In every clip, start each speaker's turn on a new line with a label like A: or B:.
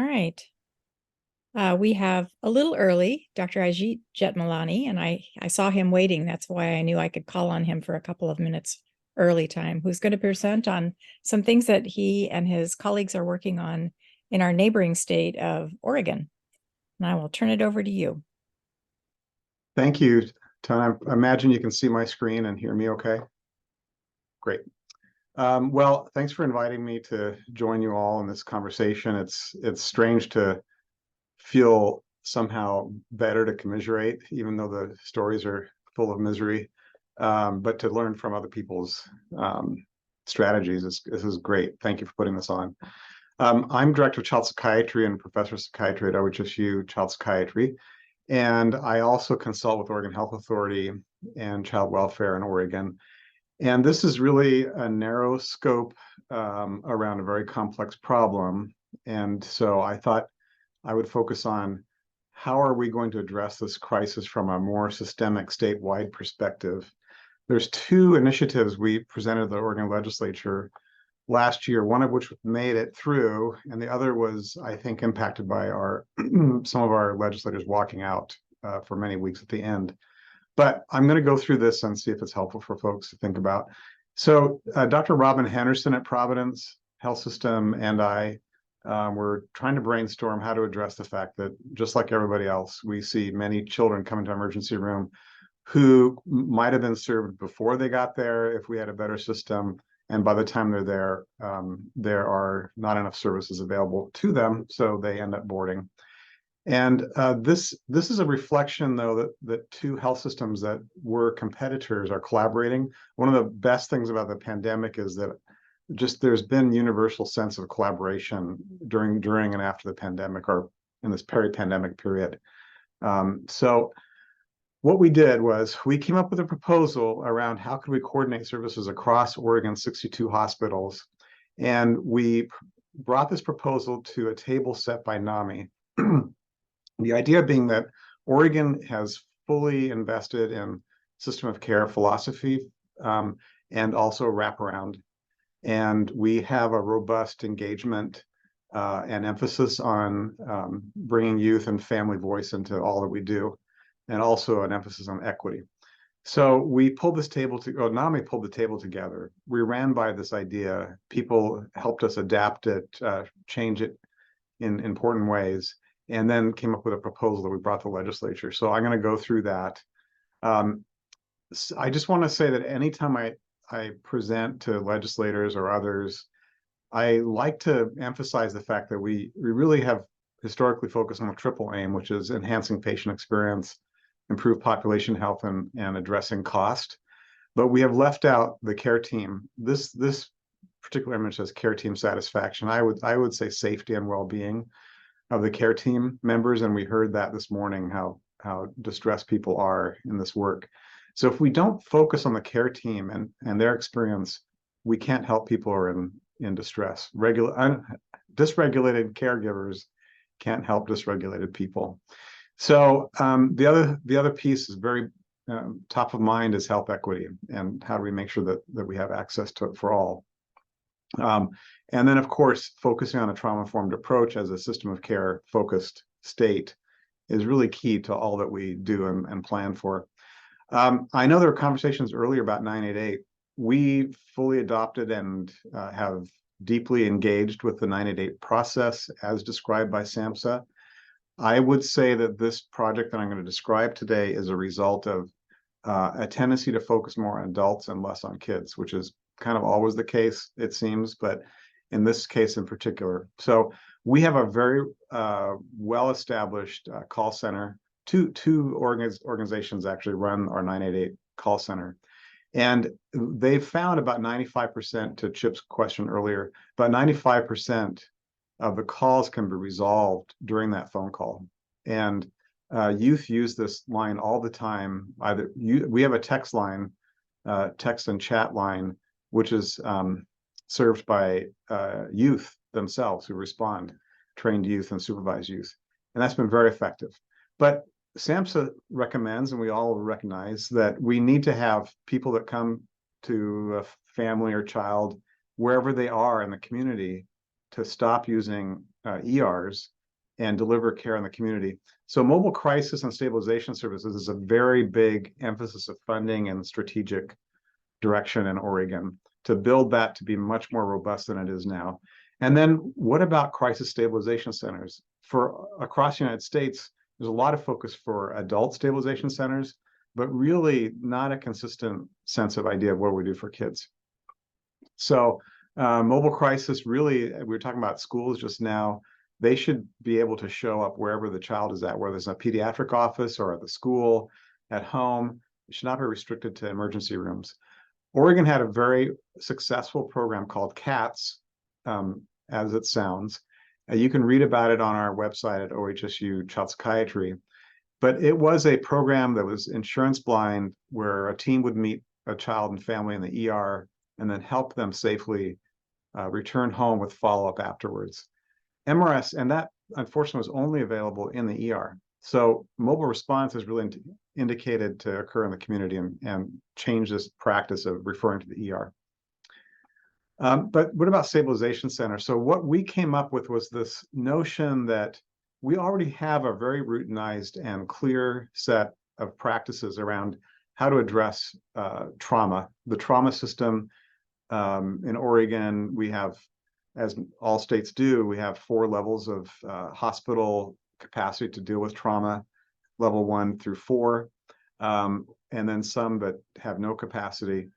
A: right. We have a little early Dr. Ajit Jetmalani, and I saw him waiting. That's why I knew I could call on him for a couple of minutes early time, who's going to present on some things that he and his colleagues are working on in our neighboring state of Oregon. And I will turn it over to you.
B: Thank you, Ton. I imagine you can see my screen and hear me okay? Great. Well, thanks for inviting me to join you all in this conversation. It's strange to feel somehow better to commiserate, even though the stories are full of misery. But to learn from other people's strategies, this is great. Thank you for putting this on. I'm Director of Child Psychiatry and Professor of Psychiatry at OHSU Child Psychiatry. And I also consult with Oregon Health Authority and Child Welfare in Oregon. And this is really a narrow scope around a very complex problem. And so I thought I would focus on how are we going to address this crisis from a more systemic statewide perspective. There's two initiatives we presented to the Oregon legislature last year, one of which made it through, and the other was, I think, impacted by our some of our legislators walking out for many weeks at the end. But I'm going to go through this and see if it's helpful for folks to think about. So Dr. Robin Henderson at Providence Health System and I were trying to brainstorm how to address the fact that, just like everybody else, we see many children come into our emergency room who might have been served before they got there if we had a better system. And by the time they're there, there are not enough services available to them, so they end up boarding. And this is a reflection, though, that two health systems that were competitors are collaborating. One of the best things about the pandemic is that just there's been universal sense of collaboration during and after the pandemic, or in this peri-pandemic period. So what we did was we came up with a proposal around how could we coordinate services across Oregon's 62 hospitals. And we brought this proposal to a table set by NAMI. The idea being that Oregon has fully invested in system of care philosophy and also wraparound. And we have a robust engagement and emphasis on bringing youth and family voice into all that we do, and also an emphasis on equity. So we pulled this table NAMI pulled the table together. We ran by this idea. People helped us adapt it, change it in important ways, and then came up with a proposal that we brought to the legislature. So I'm going to go through that. I just want to say that anytime I present to legislators or others, I like to emphasize the fact that we really have historically focused on a triple aim, which is enhancing patient experience, improve population health, and addressing cost. But we have left out the care team. This particular image says care team satisfaction. I would say safety and well-being of the care team members, and we heard that this morning, how distressed people are in this work. So if we don't focus on the care team and their experience, we can't help people who are in distress. Dysregulated caregivers can't help dysregulated people. So the other piece is very top of mind is health equity, and how do we make sure that we have access to it for all. And then, of course, focusing on a trauma-informed approach as a system of care focused state is really key to all that we do and plan for. I know there were conversations earlier about 988. We fully adopted and have deeply engaged with the 988 process as described by SAMHSA. I would say that this project that I'm going to describe today is a result of a tendency to focus more on adults and less on kids, which is kind of always the case, it seems, but in this case in particular. So we have a very well-established call center. Two organizations actually run our 988 call center. And they found about 95%, to Chip's question earlier, about 95% of the calls can be resolved during that phone call. And youth use this line all the time. We have a text line, text and chat line, which is served by youth themselves who respond, trained youth and supervised youth. And that's been very effective. But SAMHSA recommends, and we all recognize, that we need to have people that come to a family or child wherever they are in the community to stop using ERs and deliver care in the community. So mobile crisis and stabilization services is a very big emphasis of funding and strategic direction in Oregon to build that to be much more robust than it is now. And then what about crisis stabilization centers? For across the United States, there's a lot of focus for adult stabilization centers, but really not a consistent sense of idea of what we do for kids. So mobile crisis, really, we were talking about schools just now. They should be able to show up wherever the child is at, whether it's a pediatric office or at the school, at home. It should not be restricted to emergency rooms. Oregon had a very successful program called CATS, as it sounds. You can read about it on our website at OHSU Child Psychiatry. But it was a program that was insurance blind, where a team would meet a child and family in the ER and then help them safely return home with follow-up afterwards. MRS, and that unfortunately was only available in the ER. So mobile response is really indicated to occur in the community and change this practice of referring to the ER. But what about stabilization centers? So what we came up with was this notion that we already have a very routinized and clear set of practices around how to address trauma. The trauma system in Oregon, we have, as all states do, we have 4 levels of hospital capacity to deal with trauma, level 1 through 4, and then some that have no capacity.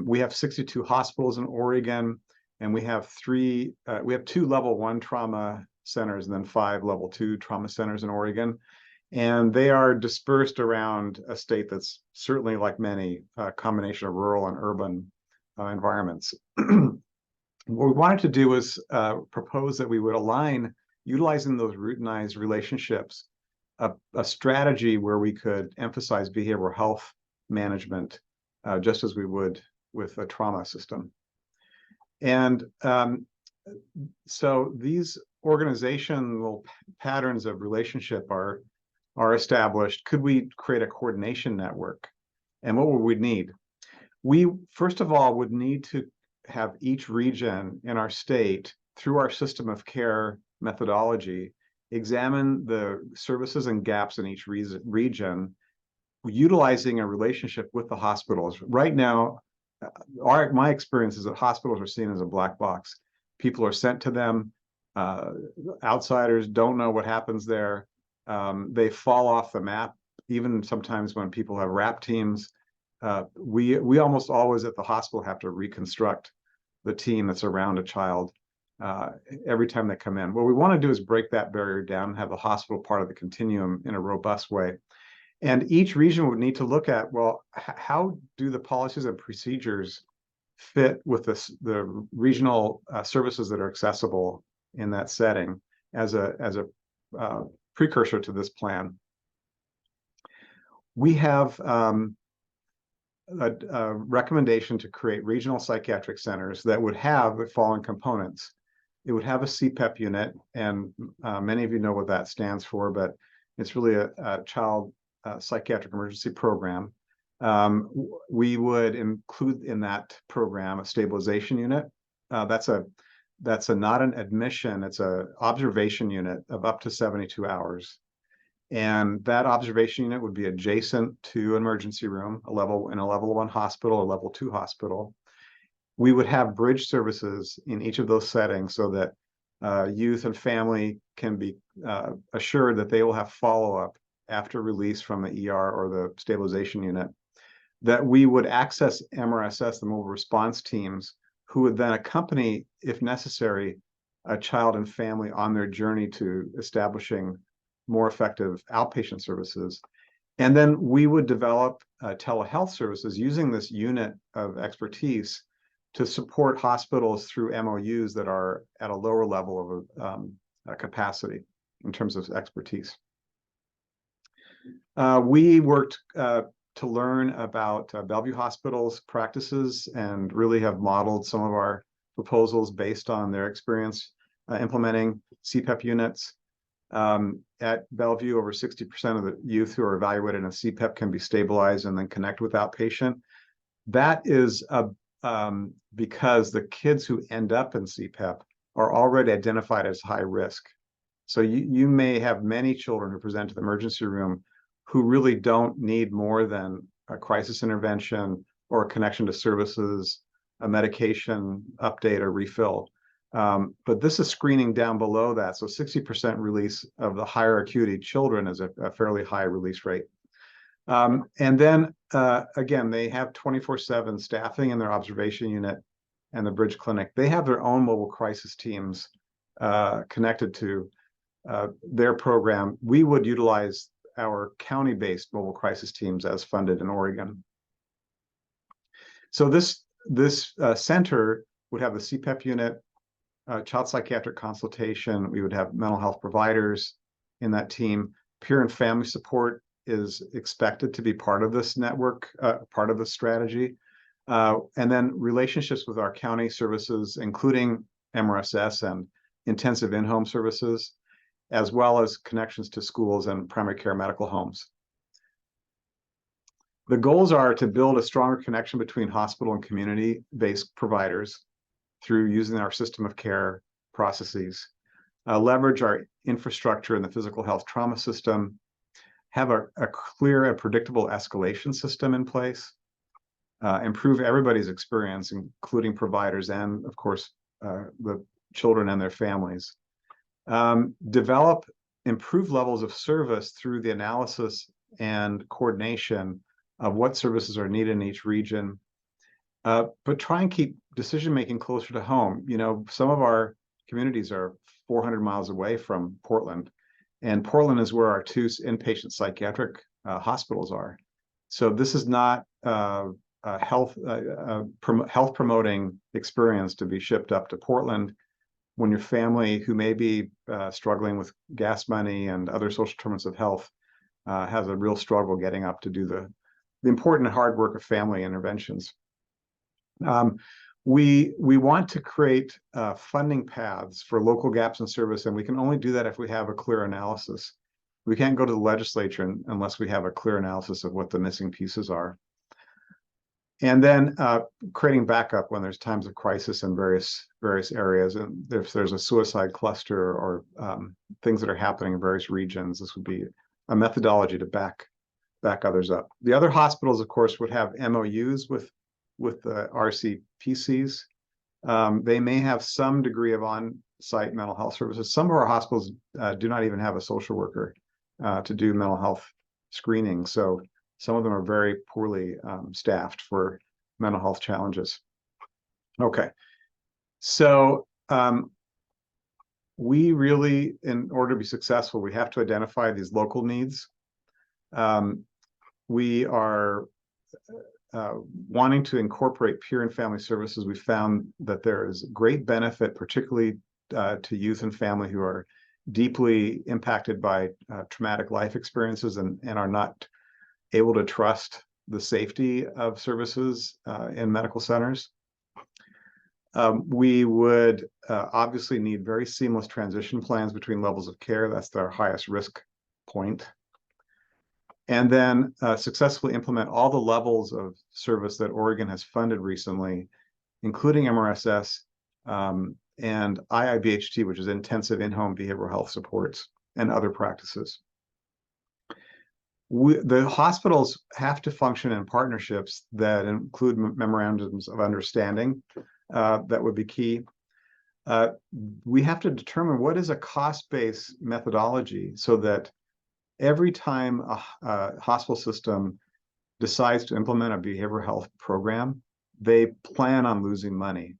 B: We have 62 hospitals in Oregon, and we have 2 level 1 trauma centers and then 5 level 2 trauma centers in Oregon. And they are dispersed around a state that's certainly, like many, a combination of rural and urban environments. What we wanted to do was propose that we would align, utilizing those routinized relationships, a strategy where we could emphasize behavioral health management just as we would with a trauma system. And so these organizational patterns of relationship are established. Could we create a coordination network? And what would we need? We, first of all, would need to have each region in our state, through our system of care methodology, examine the services and gaps in each region, utilizing a relationship with the hospitals. Right now, my experience is that hospitals are seen as a black box. People are sent to them. Outsiders don't know what happens there. They fall off the map. Even sometimes when people have RAP teams, we almost always at the hospital have to reconstruct the team that's around a child every time they come in. What we want to do is break that barrier down and have the hospital part of the continuum in a robust way. And each region would need to look at, well, how do the policies and procedures fit with the regional services that are accessible in that setting as a precursor to this plan. We have a recommendation to create regional psychiatric centers that would have the following components. It would have a CPEP unit, and many of you know what that stands for, but it's really a child psychiatric emergency program. We would include in that program a stabilization unit. That's not an admission, it's an observation unit of up to 72 hours. And that observation unit would be adjacent to an emergency room, in a level 1 hospital or level 2 hospital. We would have bridge services in each of those settings so that youth and family can be assured that they will have follow-up after release from the ER or the stabilization unit. That we would access MRSS, the mobile response teams, who would then accompany, if necessary, a child and family on their journey to establishing more effective outpatient services. And then we would develop telehealth services using this unit of expertise to support hospitals through MOUs that are at a lower level of capacity in terms of expertise. We worked to learn about Bellevue Hospital's practices and really have modeled some of our proposals based on their experience implementing CPEP units. At Bellevue, over 60% of the youth who are evaluated in a CPEP can be stabilized and then connect with outpatient. That is because the kids who end up in CPEP are already identified as high risk. So you may have many children who present to the emergency room who really don't need more than a crisis intervention or a connection to services, a medication update or refill. But this is screening down below that. So 60% release of the higher acuity children is a fairly high release rate. And then again, they have 24/7 staffing in their observation unit and the bridge clinic. They have their own mobile crisis teams connected to their program. We would utilize our county-based mobile crisis teams as funded in Oregon. So this center would have the CPEP unit, child psychiatric consultation. We would have mental health providers in that team. Peer and family support is expected to be part of this network, part of the strategy. And then relationships with our county services, including MRSS and intensive in-home services, as well as connections to schools and primary care medical homes. The goals are to build a stronger connection between hospital and community-based providers through using our system of care processes, leverage our infrastructure in the physical health trauma system, have a clear and predictable escalation system in place, improve everybody's experience, including providers and, of course, the children and their families. Develop improved levels of service through the analysis and coordination of what services are needed in each region, but try and keep decision-making closer to home. You know, some of our communities are 400 miles away from Portland, and Portland is where our two inpatient psychiatric hospitals are. So this is not a health promoting experience to be shipped up to Portland when your family, who may be struggling with gas money and other social determinants of health, has a real struggle getting up to do the important and hard work of family interventions. We want to create funding paths for local gaps in service, and we can only do that if we have a clear analysis. We can't go to the legislature unless we have a clear analysis of what the missing pieces are. And then creating backup when there's times of crisis in various areas. And if there's a suicide cluster or things that are happening in various regions, this would be a methodology to back others up. The other hospitals, of course, would have MOUs with the RCPCs. They may have some degree of on-site mental health services. Some of our hospitals do not even have a social worker to do mental health screening. So some of them are very poorly staffed for mental health challenges. Okay, so we really, in order to be successful, we have to identify these local needs. We are wanting to incorporate peer and family services. We found that there is great benefit, particularly to youth and family who are deeply impacted by traumatic life experiences and are not able to trust the safety of services in medical centers. We would obviously need very seamless transition plans between levels of care. That's our highest risk point. And then successfully implement all the levels of service that Oregon has funded recently, including MRSS and IIBHT, which is intensive in-home behavioral health supports, and other practices. The hospitals have to function in partnerships that include memorandums of understanding. That would be key. We have to determine what is a cost-based methodology so that every time a hospital system decides to implement a behavioral health program, they plan on losing money.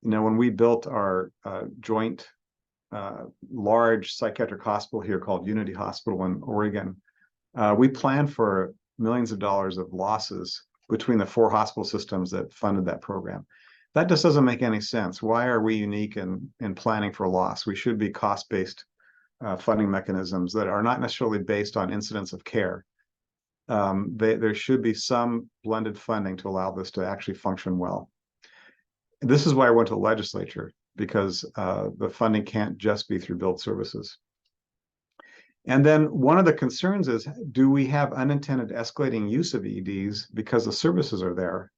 B: You know, when we built our joint large psychiatric hospital here called Unity Hospital in Oregon, we planned for millions of dollars of losses between the 4 hospital systems that funded that program. That just doesn't make any sense. Why are we unique in planning for a loss? We should be cost-based funding mechanisms that are not necessarily based on incidents of care. There should be some blended funding to allow this to actually function well. This is why I went to the legislature, because the funding can't just be through billed services. And then one of the concerns is, do we have unintended escalating use of EDs because the services are there?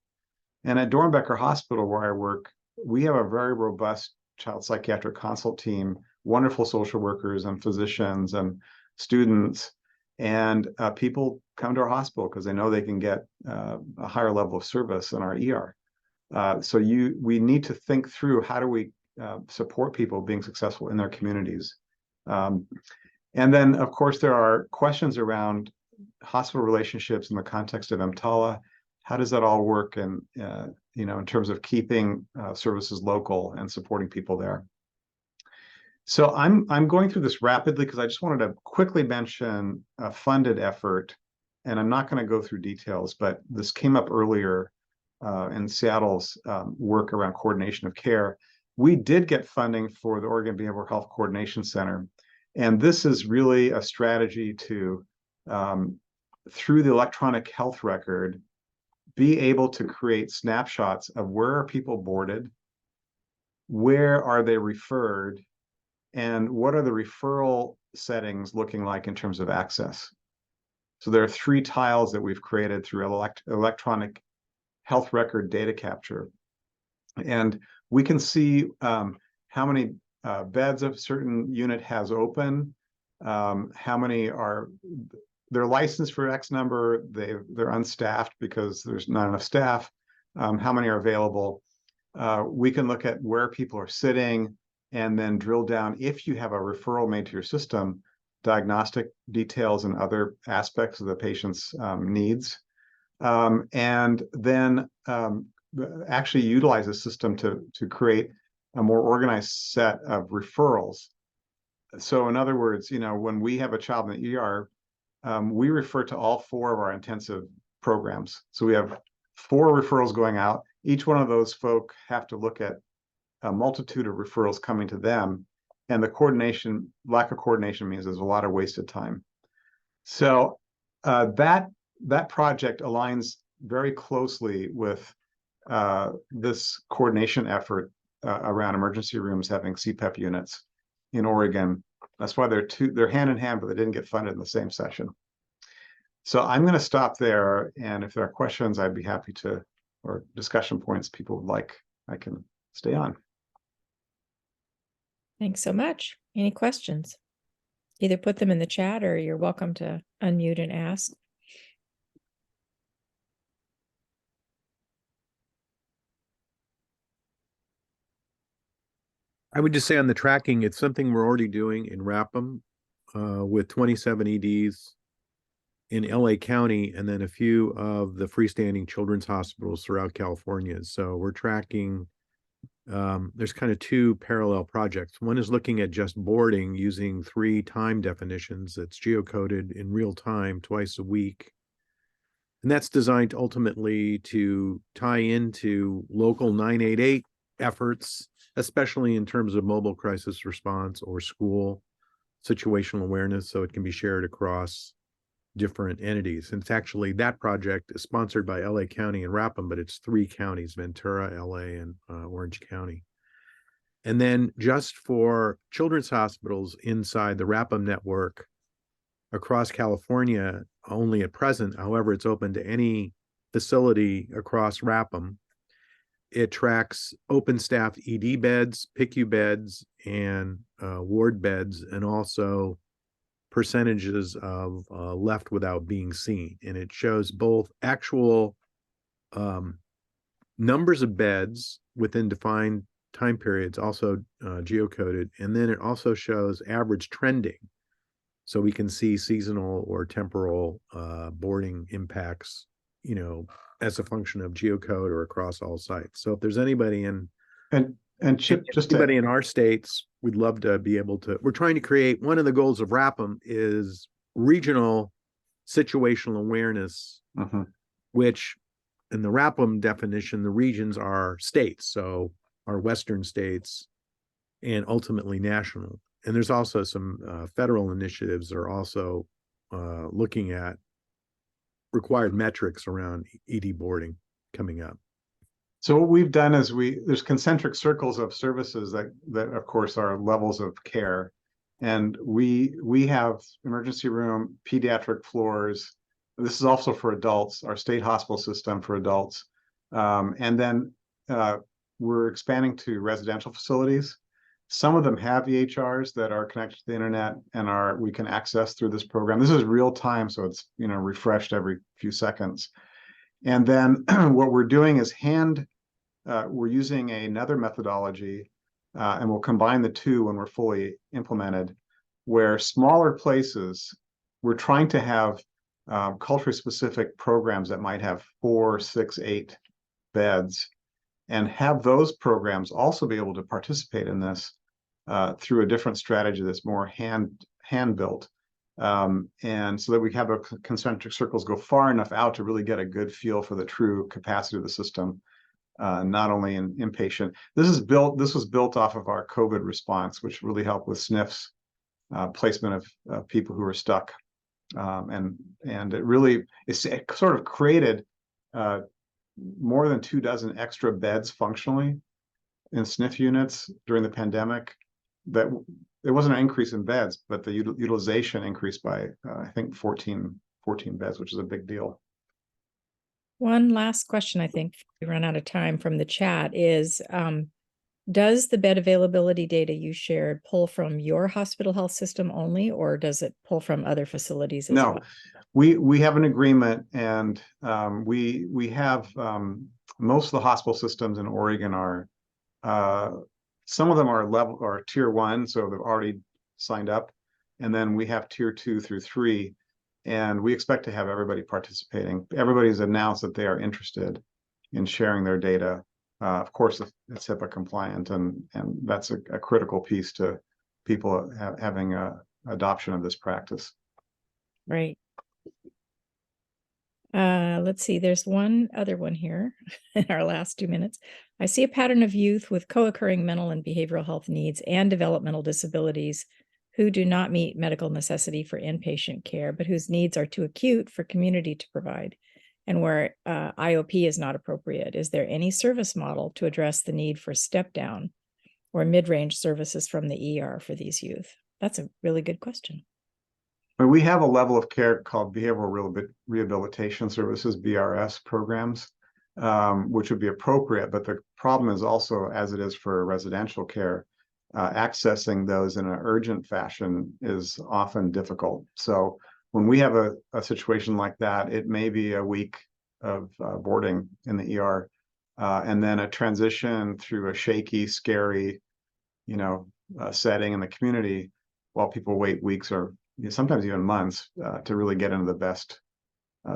B: And at Dornbecker Hospital, where I work, we have a very robust child psychiatric consult team wonderful social workers and physicians and students, and people come to our hospital because they know they can get a higher level of service in our ER. So we need to think through how do we support people being successful in their communities. And then, of course, there are questions around hospital relationships in the context of EMTALA. How does that all work, and in terms of keeping services local and supporting people there? So I'm going through this rapidly because I just wanted to quickly mention a funded effort, and I'm not going to go through details, but this came up earlier in Seattle's work around coordination of care. We did get funding for the Oregon Behavioral Health Coordination Center, and this is really a strategy to, through the electronic health record, be able to create snapshots of where are people boarded, where are they referred, and what are the referral settings looking like in terms of access. So there are 3 tiles that we've created through electronic health record data capture. And we can see how many beds a certain unit has open, how many they're licensed for X number, they're unstaffed because there's not enough staff, how many are available. We can look at where people are sitting and then drill down, if you have a referral made to your system, diagnostic details and other aspects of the patient's needs. And then actually utilize the system to create a more organized set of referrals. So in other words, when we have a child in the ER, we refer to all 4 of our intensive programs. So we have 4 referrals going out. Each one of those folk have to look at a multitude of referrals coming to them, and the lack of coordination means there's a lot of wasted time. So that project aligns very closely with this coordination effort around emergency rooms having CPEP units in Oregon. That's why they're hand in hand, but they didn't get funded in the same session. So I'm going to stop there, and if there are questions, I'd be happy to, or discussion points people would like, I can stay on.
A: Thanks so much. Any questions? Either put them in the chat or you're welcome to unmute and ask.
C: I would just say on the tracking, it's something we're already doing in RAPM with 27 EDs in LA County, and then a few of the freestanding children's hospitals throughout California. So we're tracking, there's kind of 2 parallel projects. One is looking at just boarding using 3 time definitions that's geocoded in real time twice a week. And that's designed ultimately to tie into local 988 efforts, especially in terms of mobile crisis response or school situational awareness, so it can be shared across different entities. And it's actually, that project is sponsored by LA County and RAPM, but it's 3 counties, Ventura, LA, and Orange County. And then just for children's hospitals inside the RAPM network across California, only at present, however, it's open to any facility across RAPM. It tracks open staff ED beds, PICU beds, and ward beds, and also percentages of left without being seen. And it shows both actual numbers of beds within defined time periods, also geocoded, and then it also shows average trending. So we can see seasonal or temporal boarding impacts, as a function of geocode or across all sites. So if there's anybody in
B: Chip, just
C: anybody in our states, we'd love to be able to. We're trying to create, one of the goals of RAPM is regional situational awareness, which in the RAPM definition, the regions are states, so our Western states, and ultimately national. And there's also some federal initiatives that are also looking at required metrics around ED boarding coming up.
B: So what we've done is there's concentric circles of services that of course are levels of care. And we have emergency room, pediatric floors. This is also for adults, our state hospital system for adults. And then we're expanding to residential facilities. Some of them have EHRs that are connected to the internet and we can access through this program. This is real time, so it's refreshed every few seconds. And then what we're doing is we're using another methodology, and we'll combine the two when we're fully implemented, where smaller places, we're trying to have culturally specific programs that might have 4, 6, 8 beds, and have those programs also be able to participate in this through a different strategy that's more hand built. And so that we have the concentric circles go far enough out to really get a good feel for the true capacity of the system, not only in inpatient. This was built off of our COVID response, which really helped with SNFs, placement of people who were stuck. And it sort of created more than 24 extra beds functionally in SNF units during the pandemic. That there wasn't an increase in beds, but the utilization increased by I think 14 beds, which is a big deal.
A: One last question, I think we run out of time, from the chat is, does the bed availability data you shared pull from your hospital health system only, or does it pull from other facilities as well?
B: We have an agreement, and we have most of the hospital systems in Oregon are some of them are tier 1, so they've already signed up, and then we have tier 2 through 3, and we expect to have everybody participating. Everybody's announced that they are interested in sharing their data. Of course, it's HIPAA compliant, and that's a critical piece to people having adoption of this practice.
A: Right. Let's see, there's one other one here in our last 2 minutes. I see a pattern of youth with co-occurring mental and behavioral health needs and developmental disabilities who do not meet medical necessity for inpatient care, but whose needs are too acute for community to provide, and where IOP is not appropriate. Is there any service model to address the need for step down or mid-range services from the ER for these youth? That's a really good question.
B: We have a level of care called behavioral rehabilitation services, BRS programs, which would be appropriate. But the problem is also, as it is for residential care, accessing those in an urgent fashion is often difficult. So when we have a situation like that, it may be a week of boarding in the ER, and then a transition through a shaky, scary, setting in the community while people wait weeks or sometimes even months to really get into the best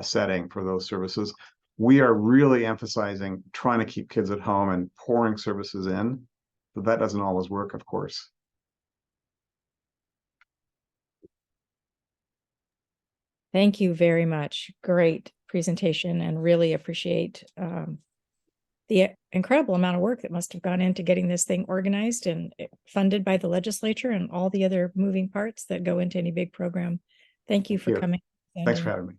B: setting for those services. We are really emphasizing trying to keep kids at home and pouring services in, but that doesn't always work, of course.
A: Thank you very much. Great presentation, and really appreciate the incredible amount of work that must have gone into getting this thing organized and funded by the legislature and all the other moving parts that go into any big program. Thank you for coming.
B: Thanks for having me.